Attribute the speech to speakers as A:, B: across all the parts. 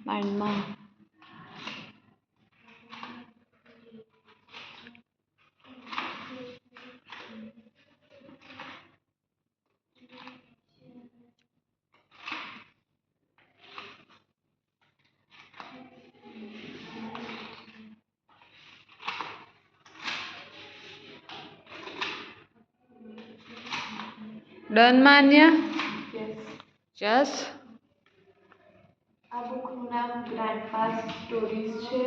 A: માઇન્ડમાં done માન્ય yes
B: આ બુકનું નામ ગ્રાન્ડપાસ સ્ટોરીઝ છે.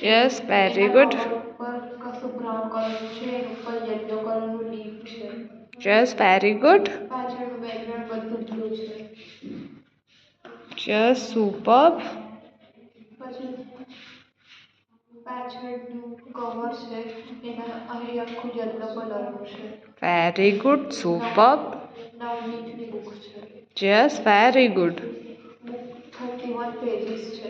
A: યસ વેરી ગુડ
B: ઉપર કશું બ્રાઉન કલરનું છે, એની ઉપર યલો કલરનું લીફ છે.
A: યસ વેરી ગુડ
B: પાછળનું બેકગ્રાઉન્ડ બધું બ્લુ છે.
A: યસ સુપર
B: પછી પાછળનું કવર છે એના અહીં આખું યલો કલરનું છે.
A: વેરી ગુડ સુપર
B: નવનીતની બુક છે.
A: Yes very good
B: book 31 pages છે.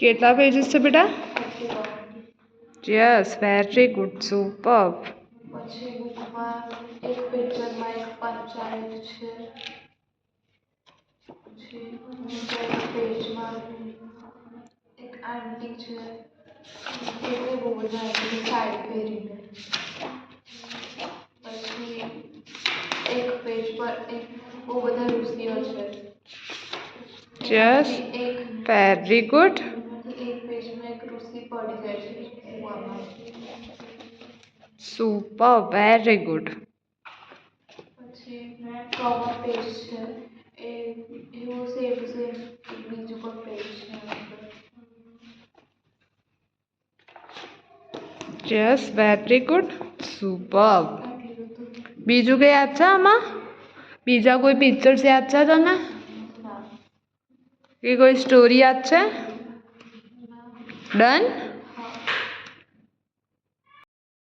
A: કેટલા પેજીસ છે બેટા
B: 31.
A: યસ વેરી ગુડ સુપર
B: પછી બુકમાં એક પેપરમાં એક પંચાયત છે. પછી બીજા પેજમાં એક આંટી છે, એટલે બહુ બધા આંટી સાડી પહેરીને. પછી એક પેજ પર એક બહુ બધા ઋષિઓ છે.
A: યસ
B: એક
A: વેરી ગુડ
B: એક પેજમાં એક ઋષિ પડી જાય છે કૂવામાં.
A: સુપર વેરી ગુડ
B: પછી કવર પેજ છે એ એવું સેમ બીજું પણ પેજ છે.
A: યસ વેરી ગુડ સુપર બીજું કંઈ યાદ છે આમાં? બીજા કોઈ પિક્ચર્સ યાદ છે તને? કે કોઈ સ્ટોરી યાદ છે? ડન